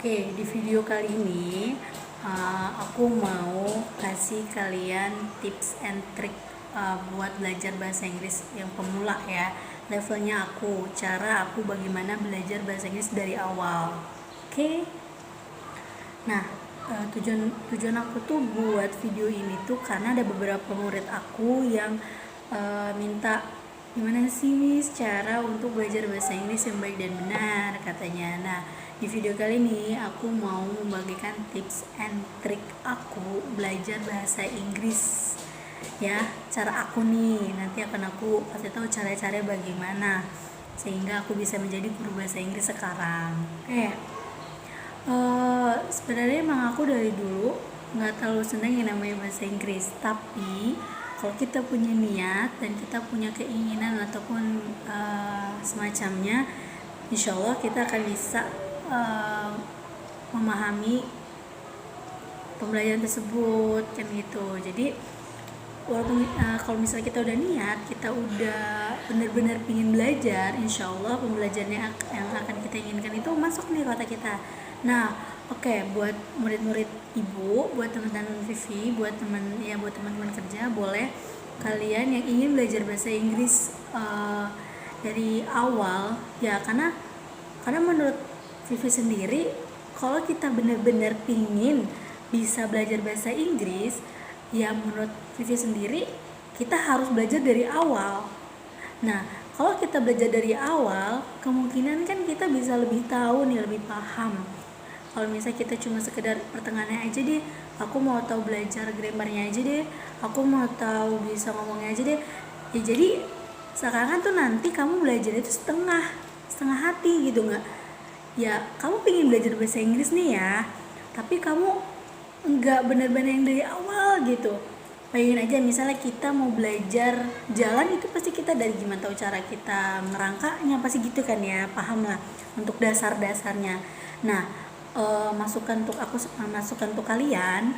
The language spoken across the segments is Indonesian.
Oke, di video kali ini aku mau kasih kalian tips and trick buat belajar bahasa Inggris yang pemula ya. Levelnya aku, cara aku bagaimana belajar bahasa Inggris dari awal. Oke. Nah, tujuan aku tuh buat video ini tuh karena ada beberapa murid aku yang minta gimana sih cara untuk belajar bahasa Inggris yang baik dan benar katanya. Nah, di video kali ini aku mau membagikan tips and trick aku belajar bahasa Inggris ya, cara aku nih. Nanti akan aku kasih tahu cara-cara bagaimana sehingga aku bisa menjadi guru bahasa Inggris sekarang. Sebenarnya emang aku dari dulu nggak terlalu senang yang namanya bahasa Inggris, tapi kalau kita punya niat dan kita punya keinginan ataupun semacamnya, insya Allah kita akan bisa memahami pembelajaran tersebut kan gitu. Jadi walaupun kalau misalnya kita udah niat, kita udah benar-benar ingin belajar, insya Allah pembelajaran yang akan kita inginkan itu masuk nih kota kita. Nah, buat murid-murid ibu, buat teman-teman Vivi, buat teman-teman kerja, boleh kalian yang ingin belajar bahasa Inggris dari awal ya, karena menurut Vivi sendiri, kalau kita benar-benar pingin bisa belajar bahasa Inggris, ya menurut Vivi sendiri kita harus belajar dari awal. Nah, kalau kita belajar dari awal, kemungkinan kan kita bisa lebih tahu nih, lebih paham. Kalau misalnya kita cuma sekedar pertengahannya aja deh, aku mau tahu belajar grammarnya aja deh, aku mau tahu bisa ngomongnya aja deh, ya jadi sekarang tuh nanti kamu belajar itu setengah hati gitu nggak? Ya kamu pengen belajar bahasa Inggris nih ya, tapi kamu nggak benar-benar yang dari awal gitu. Bayangin aja misalnya kita mau belajar jalan, itu pasti kita dari gimana tahu cara kita merangkaknya, pasti gitu kan ya, paham lah untuk dasar-dasarnya. Nah, masukan untuk kalian,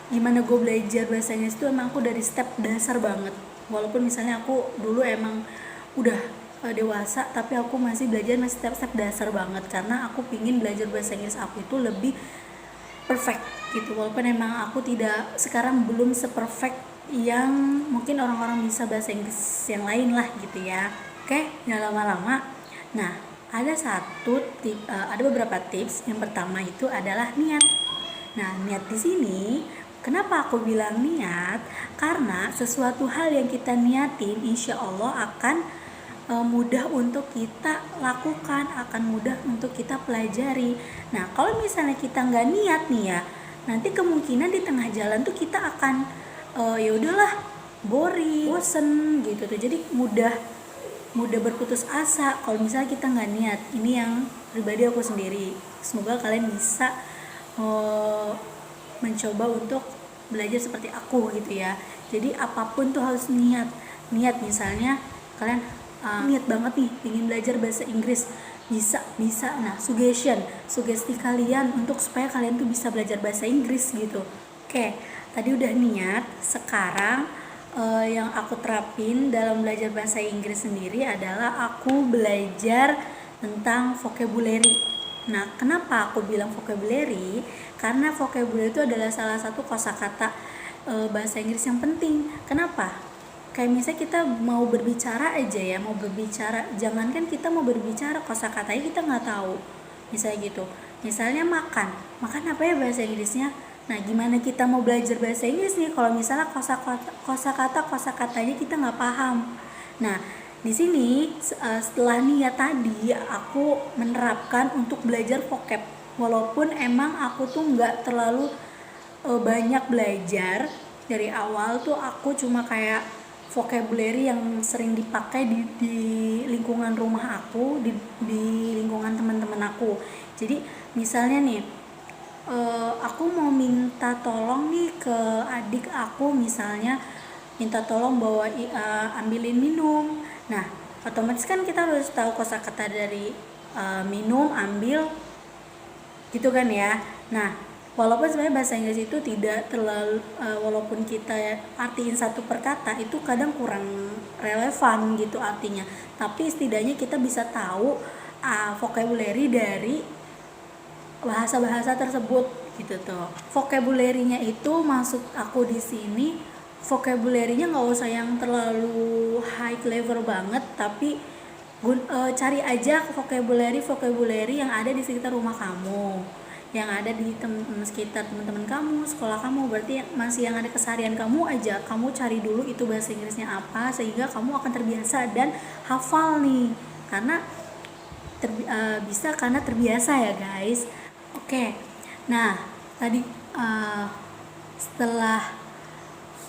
gimana gue belajar bahasa Inggris itu emang aku dari step dasar banget. Walaupun misalnya aku dulu emang udah dewasa, tapi aku masih belajar step-step dasar banget karena aku pingin belajar bahasa Inggris aku itu lebih perfect gitu. Walaupun emang aku sekarang belum seperfect yang mungkin orang-orang bisa bahasa Inggris yang lain lah gitu ya. Oke, jangan lama-lama. Nah, ada beberapa tips. Yang pertama itu adalah niat. Nah, niat di sini, kenapa aku bilang niat? Karena sesuatu hal yang kita niatin, insya Allah akan mudah untuk kita lakukan, akan mudah untuk kita pelajari. Nah, kalau misalnya kita nggak niat nih ya, nanti kemungkinan di tengah jalan tuh kita akan ya udahlah, boring, bosen gitu tuh. Jadi mudah berputus asa kalau misalnya kita nggak niat. Ini yang pribadi aku sendiri. Semoga kalian bisa mencoba untuk belajar seperti aku gitu ya. Jadi apapun tuh harus niat. Misalnya kalian niat banget nih ingin belajar bahasa Inggris, bisa. Nah, sugesti kalian untuk supaya kalian tuh bisa belajar bahasa Inggris gitu. Oke, tadi udah niat. Sekarang yang aku terapin dalam belajar bahasa Inggris sendiri adalah aku belajar tentang vocabulary. Nah, kenapa aku bilang vocabulary? Karena vocabulary itu adalah salah satu kosakata bahasa Inggris yang penting. Kenapa? Kayak misalnya kita mau berbicara aja ya, jangankan kita mau berbicara, kosakatanya kita nggak tahu, misalnya gitu. Misalnya makan apa ya bahasa Inggrisnya. Nah, gimana kita mau belajar bahasa Inggris nih kalau misalnya kosakatanya kita nggak paham. Nah, di sini setelah niat tadi, aku menerapkan untuk belajar vocab. Walaupun emang aku tuh nggak terlalu banyak belajar dari awal tuh, aku cuma kayak vocabulary yang sering dipakai di lingkungan rumah aku, di lingkungan teman-teman aku. Jadi misalnya nih, aku mau minta tolong nih ke adik aku, misalnya minta tolong ambilin minum. Nah, otomatis kan kita harus tahu kosakata dari minum, ambil gitu kan ya. Nah, walaupun sebenarnya bahasa Inggris itu tidak terlalu walaupun kita artiin satu per kata, itu kadang kurang relevan gitu artinya, tapi setidaknya kita bisa tahu vocabulary dari bahasa-bahasa tersebut gitu tuh. Vocabulary-nya itu maksud aku di sini, vocabulary-nya nggak usah yang terlalu high level banget, tapi cari aja vocabulary yang ada di sekitar rumah kamu, yang ada di sekitar teman-teman kamu, sekolah kamu. Berarti masih yang ada keseharian kamu aja, kamu cari dulu itu bahasa Inggrisnya apa, sehingga kamu akan terbiasa dan hafal nih, karena bisa karena terbiasa ya guys. Oke. Nah, tadi setelah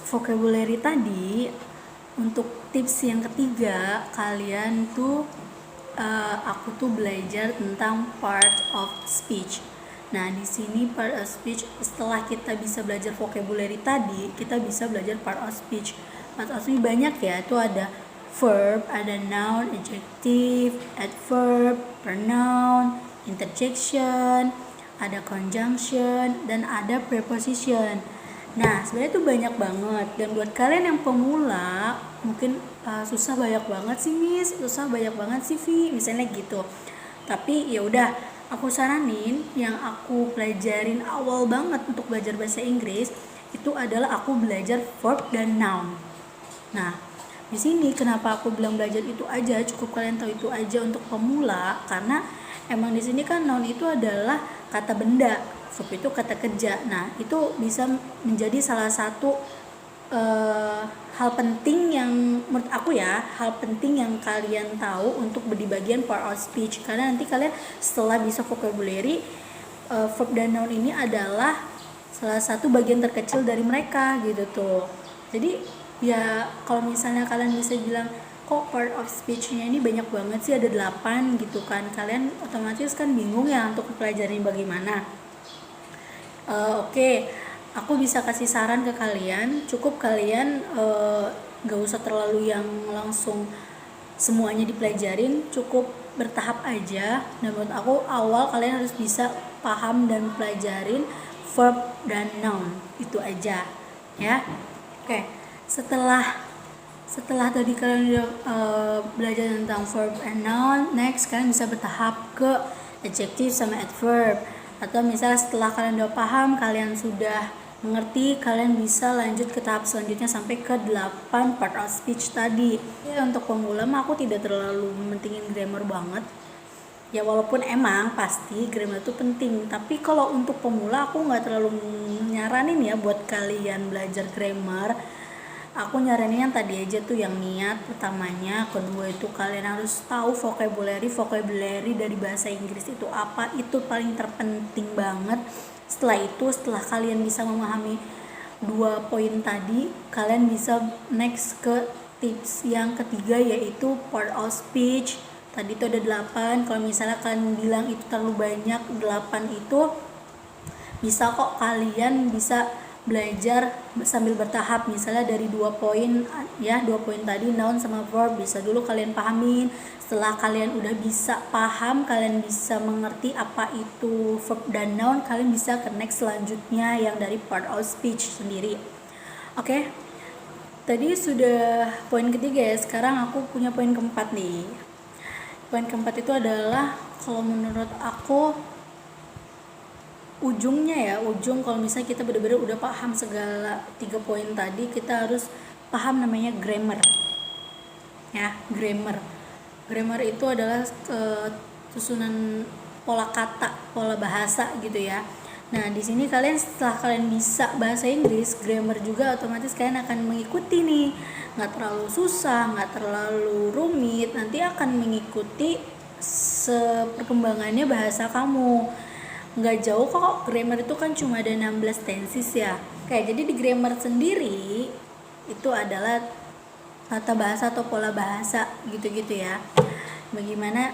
vocabulary tadi, untuk tips yang ketiga, kalian tuh aku tuh belajar tentang part of speech. Nah, di sini part of speech, setelah kita bisa belajar vocabulary tadi, kita bisa belajar part of speech. Part of speech banyak ya, itu ada verb, ada noun, adjective, adverb, pronoun, interjection, ada conjunction, dan ada preposition. Nah, sebenarnya itu banyak banget, dan buat kalian yang pemula mungkin susah banyak banget sih Miss, susah banyak banget sih Vi, misalnya gitu. Tapi ya udah, aku saranin yang aku pelajarin awal banget untuk belajar bahasa Inggris itu adalah aku belajar verb dan noun. Nah, di sini kenapa aku bilang belajar itu aja, cukup kalian tahu itu aja untuk pemula, karena emang di sini kan noun itu adalah kata benda, verb itu kata kerja. Nah, itu bisa menjadi salah satu hal penting yang menurut aku ya, hal penting yang kalian tahu untuk di bagian part of speech, karena nanti kalian setelah bisa vocabulary, verb dan noun ini adalah salah satu bagian terkecil dari mereka gitu tuh. Jadi ya kalau misalnya kalian bisa bilang kok part of speech-nya ini banyak banget sih, ada 8 gitu kan, kalian otomatis kan bingung ya untuk mempelajari bagaimana. Oke, aku bisa kasih saran ke kalian, cukup kalian gak usah terlalu yang langsung semuanya dipelajarin, cukup bertahap aja. Nah, menurut aku awal kalian harus bisa paham dan pelajarin verb dan noun, itu aja ya. Oke, setelah tadi kalian udah belajar tentang verb and noun, next kalian bisa bertahap ke adjective sama adverb. Atau misalnya setelah kalian udah paham, kalian sudah mengerti, kalian bisa lanjut ke tahap selanjutnya sampai ke 8 part of speech tadi. Ya, untuk pemula mah aku tidak terlalu mementingin grammar banget. Ya walaupun emang pasti grammar itu penting, tapi kalau untuk pemula aku nggak terlalu nyaranin ya buat kalian belajar grammar. Aku nyaranin yang tadi aja tuh, yang niat pertamanya, kedua itu kalian harus tahu vocabulary dari bahasa Inggris itu apa, itu paling terpenting banget. Setelah itu, setelah kalian bisa memahami 2 poin tadi, kalian bisa next ke tips yang ketiga, yaitu part of speech. Tadi itu ada 8, kalau misalnya kalian bilang itu terlalu banyak, 8 itu bisa kok kalian bisa belajar sambil bertahap. Misalnya dari 2 poin ya, 2 poin tadi noun sama verb bisa dulu kalian pahamin. Setelah kalian udah bisa paham, kalian bisa mengerti apa itu verb dan noun, kalian bisa ke next selanjutnya yang dari part of speech sendiri. Oke, tadi sudah poin ketiga ya, sekarang aku punya poin keempat nih. Poin keempat itu adalah kalau menurut aku ujungnya kalau misalnya kita benar-benar udah paham segala 3 poin tadi, kita harus paham namanya grammar ya. Grammar itu adalah susunan pola kata, pola bahasa gitu ya. Nah, di sini kalian setelah kalian bisa bahasa Inggris, grammar juga otomatis kalian akan mengikuti nih. Nggak terlalu susah, nggak terlalu rumit, nanti akan mengikuti seperkembangannya bahasa kamu. Nggak jauh kok, grammar itu kan cuma ada 16 tenses ya. Oke, jadi di grammar sendiri itu adalah tata bahasa atau pola bahasa gitu-gitu ya. Gimana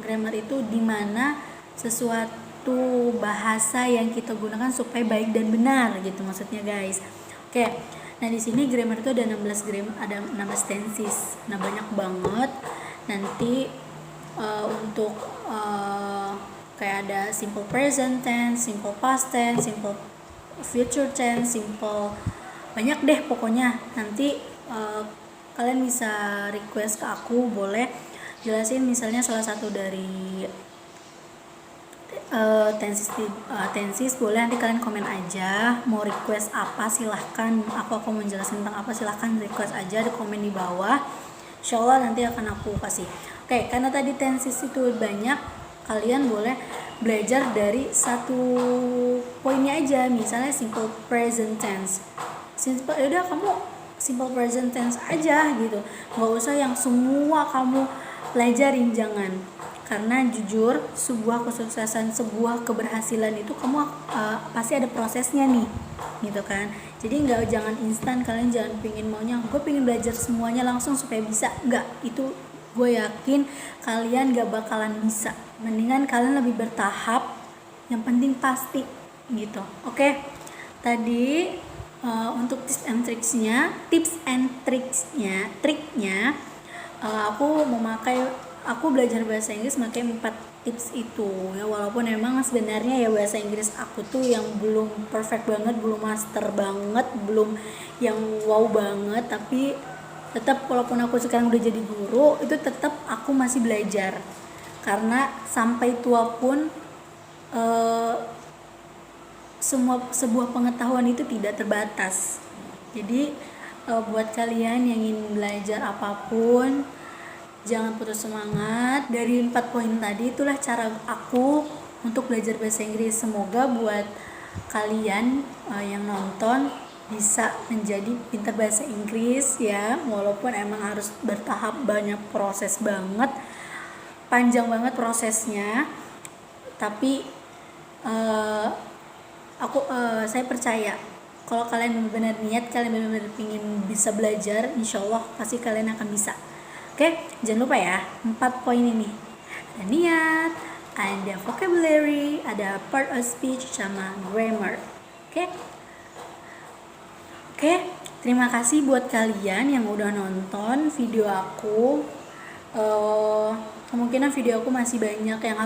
grammar itu, dimana sesuatu bahasa yang kita gunakan supaya baik dan benar gitu maksudnya guys. Oke, nah di sini grammar itu ada 16 tenses. Nah, banyak banget. Nanti untuk kayak ada simple present tense, simple past tense, simple future tense, simple, banyak deh pokoknya. Nanti kalian bisa request ke aku, boleh jelasin misalnya salah satu dari tensis boleh nanti kalian komen aja, mau request apa silahkan, aku mau menjelaskan tentang apa silahkan request aja di komen di bawah, insyaallah nanti akan aku kasih. Oke, karena tadi tensis itu banyak, kalian boleh belajar dari satu poinnya aja, misalnya simple present tense. Udah kamu simple present tense aja gitu, nggak usah yang semua kamu pelajarin, jangan. Karena jujur, sebuah kesuksesan, sebuah keberhasilan itu kamu pasti ada prosesnya nih, gitu kan. Jadi jangan instan, kalian jangan maunya gue pingin belajar semuanya langsung supaya bisa, enggak, itu gue yakin kalian gak bakalan bisa. Mendingan kalian lebih bertahap, yang penting pasti gitu. Oke, tadi untuk tips and triknya aku belajar bahasa Inggris pakai 4 tips itu ya, walaupun emang sebenarnya ya bahasa Inggris aku tuh yang belum perfect banget, belum master banget, belum yang wow banget, tapi tetap walaupun aku sekarang udah jadi guru, itu tetap aku masih belajar, karena sampai tua pun sebuah pengetahuan itu tidak terbatas. Jadi buat kalian yang ingin belajar apapun, jangan putus semangat. Dari 4 poin tadi itulah cara aku untuk belajar bahasa Inggris. Semoga buat kalian yang nonton bisa menjadi pintar bahasa Inggris ya, walaupun emang harus bertahap, banyak proses banget, panjang banget prosesnya, tapi saya percaya kalau kalian benar-benar niat, kalian benar-benar ingin bisa belajar, insyaallah pasti kalian akan bisa. Oke, jangan lupa ya 4 poin ini. Ada niat, ada vocabulary, ada part of speech, sama grammar. Oke, terima kasih buat kalian yang udah nonton video aku. Kemungkinan video aku masih banyak yang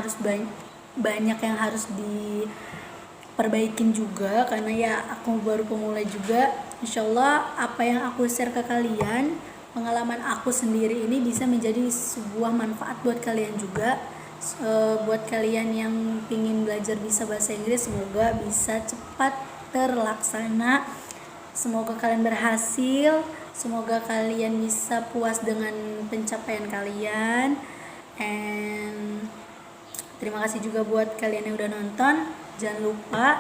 harus diperbaikin juga, karena ya aku baru pemula juga. Insyaallah apa yang aku share ke kalian, pengalaman aku sendiri ini bisa menjadi sebuah manfaat buat kalian juga. Buat kalian yang ingin belajar bisa bahasa Inggris, semoga bisa cepat terlaksana, semoga kalian berhasil, semoga kalian bisa puas dengan pencapaian kalian. And terima kasih juga buat kalian yang udah nonton. Jangan lupa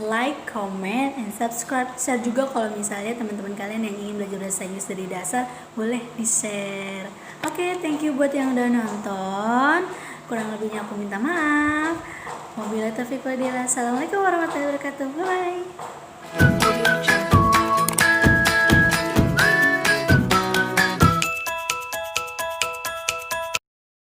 like, comment, and subscribe. Share juga kalau misalnya teman-teman kalian yang ingin belajar bahasa Inggris dari dasar, boleh di-share. Oke, thank you buat yang udah nonton. Kurang lebihnya aku minta maaf. Wabillahi taufiq wal hidayah. Assalamualaikum warahmatullahi wabarakatuh. Bye.